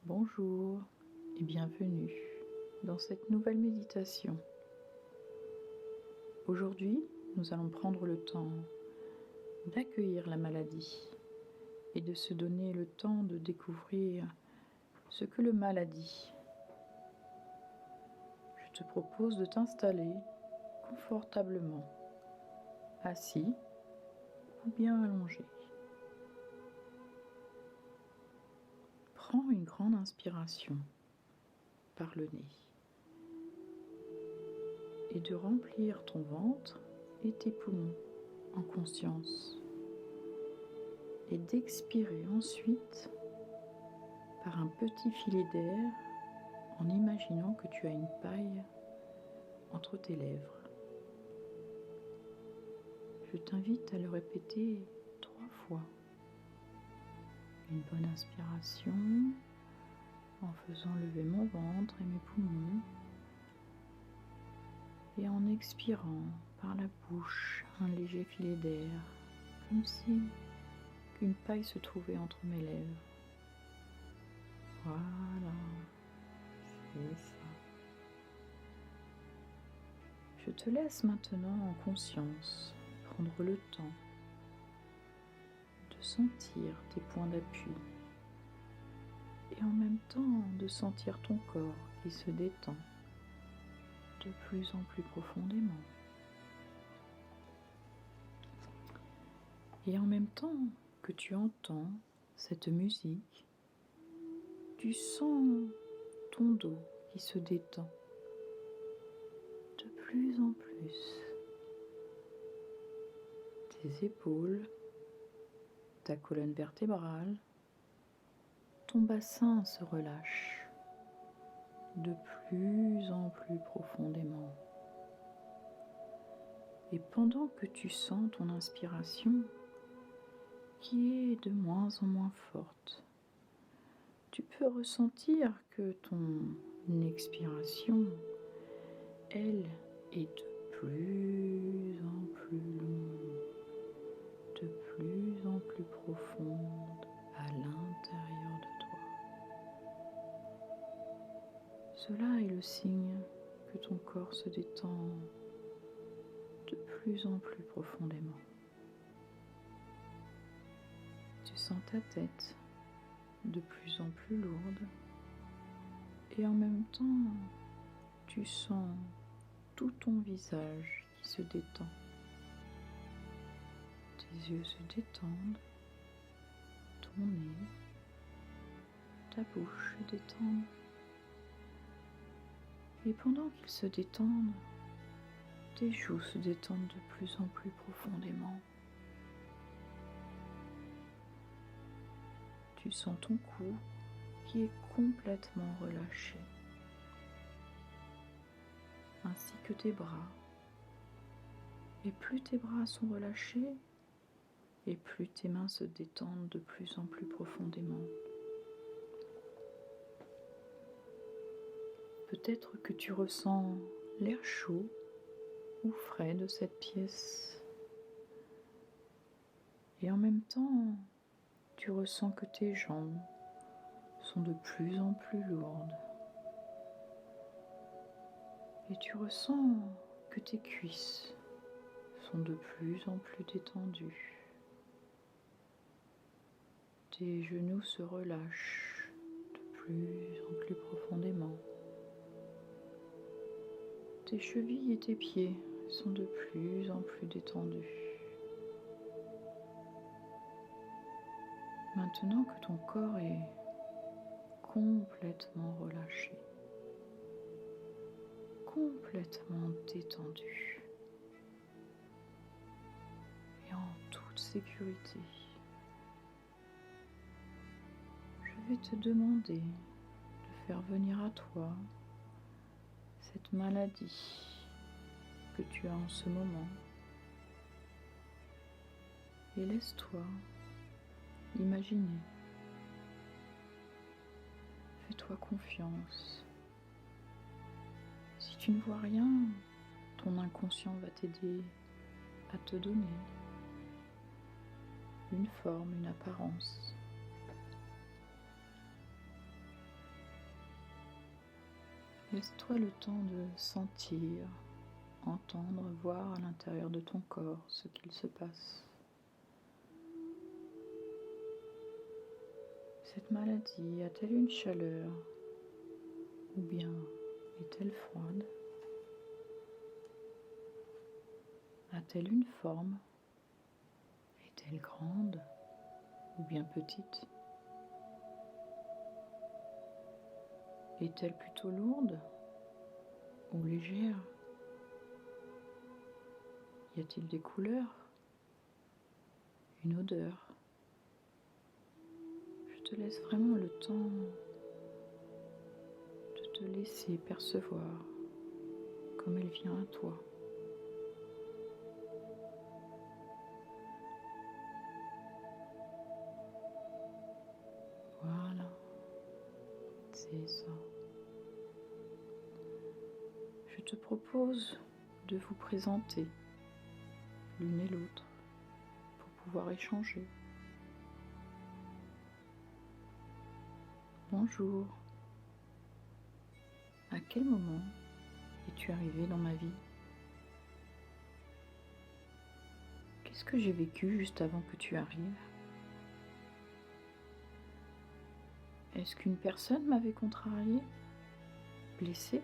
Bonjour et bienvenue dans cette nouvelle méditation. Aujourd'hui, nous allons prendre le temps d'accueillir la maladie et de se donner le temps de découvrir ce que le mal a dit. Je te propose de t'installer confortablement, assis ou bien allongé. Prends une grande inspiration par le nez et de remplir ton ventre et tes poumons en conscience et d'expirer ensuite par un petit filet d'air en imaginant que tu as une paille entre tes lèvres. Je t'invite à le répéter 3 fois. Une bonne inspiration en faisant lever mon ventre et mes poumons et en expirant par la bouche un léger filet d'air comme si une paille se trouvait entre mes lèvres. Voilà, c'est ça. Je te laisse maintenant en conscience prendre le temps de sentir tes points d'appui et en même temps de sentir ton corps qui se détend de plus en plus profondément. Et en même temps que tu entends cette musique, tu sens ton dos qui se détend de plus en plus. Tes épaules, ta colonne vertébrale, ton bassin se relâche de plus en plus profondément. Et pendant que tu sens ton inspiration qui est de moins en moins forte, tu peux ressentir que ton expiration, elle, est de plus en plus longue, de plus en plus profonde à l'intérieur de toi. Cela est le signe que ton corps se détend de plus en plus profondément. Tu sens ta tête de plus en plus lourde et en même temps tu sens tout ton visage qui se détend. Tes yeux se détendent, ton nez, ta bouche se détendent. Et pendant qu'ils se détendent, tes joues se détendent de plus en plus profondément. Tu sens ton cou qui est complètement relâché, ainsi que tes bras. Et plus tes bras sont relâchés, et plus tes mains se détendent de plus en plus profondément. Peut-être que tu ressens l'air chaud ou frais de cette pièce. Et en même temps, tu ressens que tes jambes sont de plus en plus lourdes. Et tu ressens que tes cuisses sont de plus en plus détendues. Tes genoux se relâchent de plus en plus profondément. Tes chevilles et tes pieds sont de plus en plus détendus. Maintenant que ton corps est complètement relâché, complètement détendu et en toute sécurité, je vais te demander de faire venir à toi cette maladie que tu as en ce moment et laisse-toi imaginer. Fais-toi confiance. Si tu ne vois rien, ton inconscient va t'aider à te donner une forme, une apparence. Laisse-toi le temps de sentir, entendre, voir à l'intérieur de ton corps ce qu'il se passe. Cette maladie a-t-elle une chaleur ou bien est-elle froide? A-t-elle une forme? Est-elle grande ou bien petite? Est-elle plutôt lourde ou légère? Y a-t-il des couleurs? Une odeur? Je te laisse vraiment le temps de te laisser percevoir comme elle vient à toi. Voilà, c'est ça. Je te propose de vous présenter l'une et l'autre pour pouvoir échanger. Bonjour. À quel moment es-tu arrivé dans ma vie? Qu'est-ce que j'ai vécu juste avant que tu arrives? Est-ce qu'une personne m'avait contrarié, blessé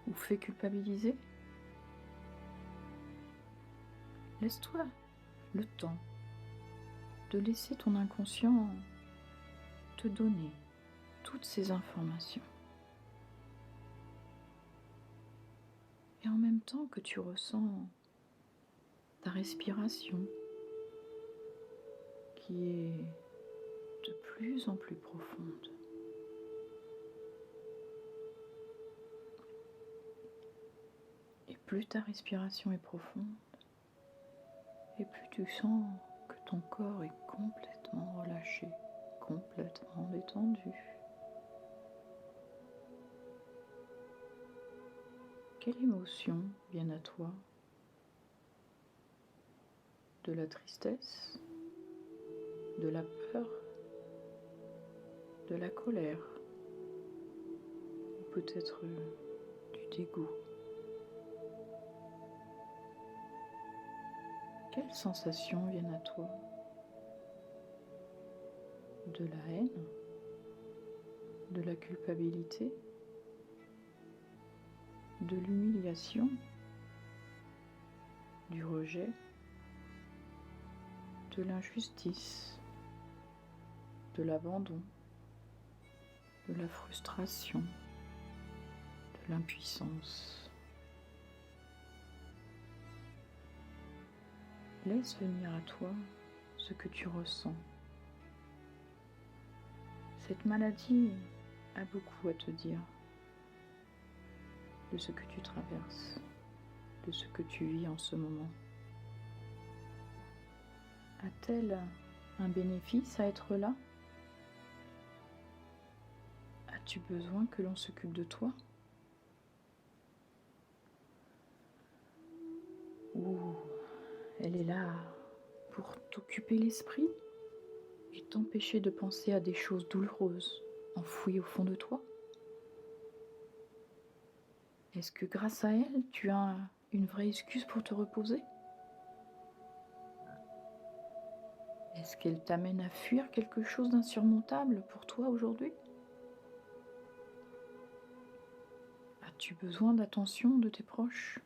ou fait culpabiliser? Laisse-toi le temps de laisser ton inconscient te donner toutes ces informations. Et en même temps que tu ressens ta respiration qui est de plus en plus profonde. Et plus ta respiration est profonde, et plus tu sens que ton corps est complètement relâché, complètement détendu. Quelles émotions viennent à toi? De la tristesse, de la peur, de la colère, ou peut-être du dégoût. Quelles sensations viennent à toi? De la haine, de la culpabilité, de l'humiliation, du rejet, de l'injustice, de l'abandon, de la frustration, de l'impuissance. Laisse venir à toi ce que tu ressens. Cette maladie a beaucoup à te dire de ce que tu traverses, de ce que tu vis en ce moment. A-t-elle un bénéfice à être là? As-tu besoin que l'on s'occupe de toi? Ou elle est là pour t'occuper l'esprit et t'empêcher de penser à des choses douloureuses enfouies au fond de toi? Est-ce que grâce à elle, tu as une vraie excuse pour te reposer? Est-ce qu'elle t'amène à fuir quelque chose d'insurmontable pour toi aujourd'hui? As-tu besoin d'attention de tes proches?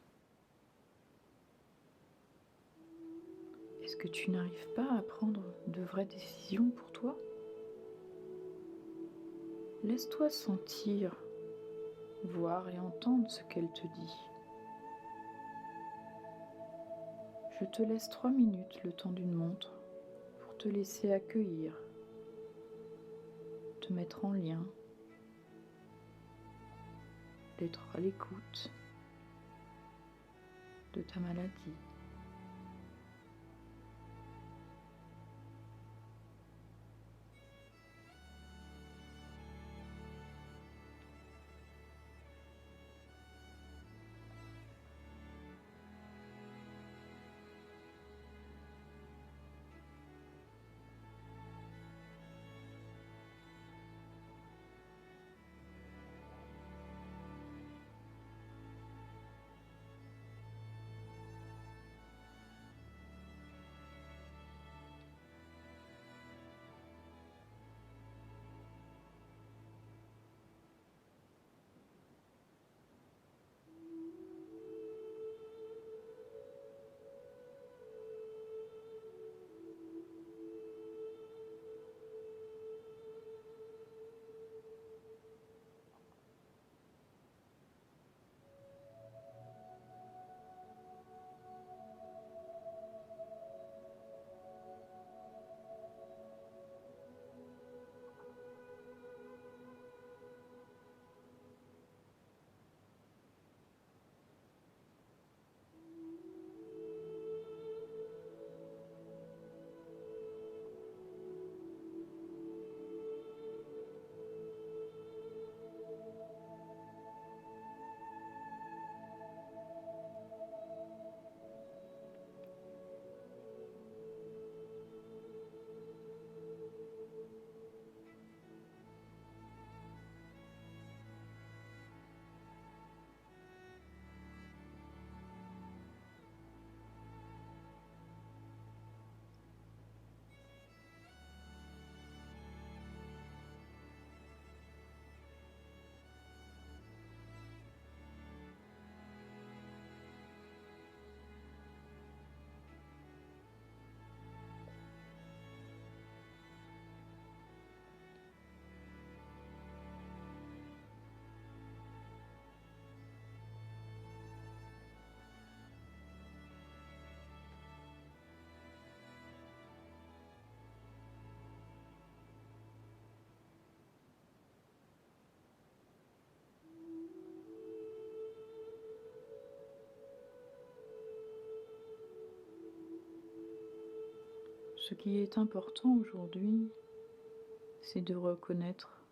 Est-ce que tu n'arrives pas à prendre de vraies décisions pour toi? Laisse-toi sentir, voir et entendre ce qu'elle te dit. Je te laisse 3 minutes, le temps d'une montre, pour te laisser accueillir, te mettre en lien, d'être à l'écoute de ta maladie. Ce qui est important aujourd'hui, c'est de reconnaître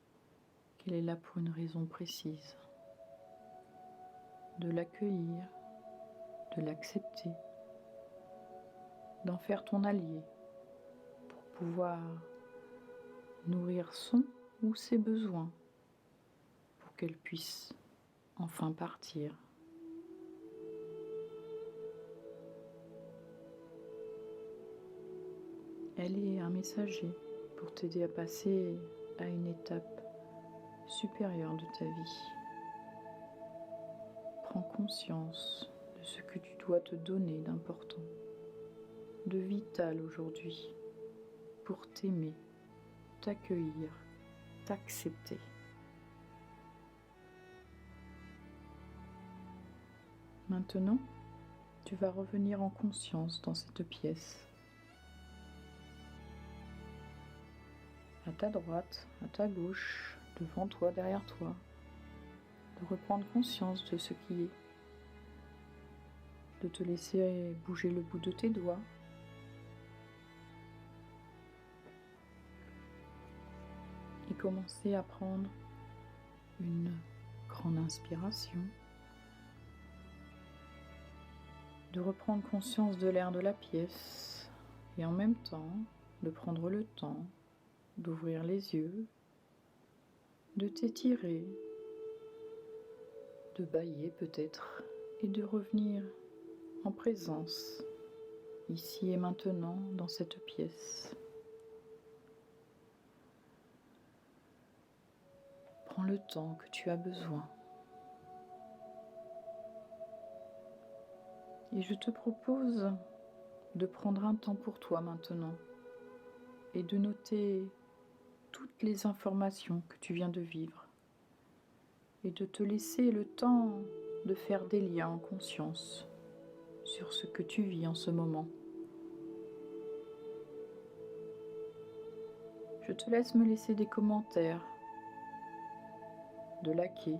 qu'elle est là pour une raison précise, de l'accueillir, de l'accepter, d'en faire ton allié pour pouvoir nourrir son ou ses besoins pour qu'elle puisse enfin partir. Elle est un messager pour t'aider à passer à une étape supérieure de ta vie. Prends conscience de ce que tu dois te donner d'important, de vital aujourd'hui, pour t'aimer, t'accueillir, t'accepter. Maintenant, tu vas revenir en conscience dans cette pièce. À ta droite, à ta gauche, devant toi, derrière toi, de reprendre conscience de ce qui est, de te laisser bouger le bout de tes doigts, et commencer à prendre une grande inspiration, de reprendre conscience de l'air de la pièce et en même temps de prendre le temps d'ouvrir les yeux, de t'étirer, de bâiller peut-être et de revenir en présence, ici et maintenant dans cette pièce. Prends le temps que tu as besoin. Et je te propose de prendre un temps pour toi maintenant et de noter toutes les informations que tu viens de vivre et de te laisser le temps de faire des liens en conscience sur ce que tu vis en ce moment. Je te laisse me laisser des commentaires, de liker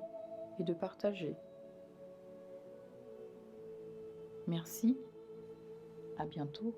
et de partager. Merci, à bientôt.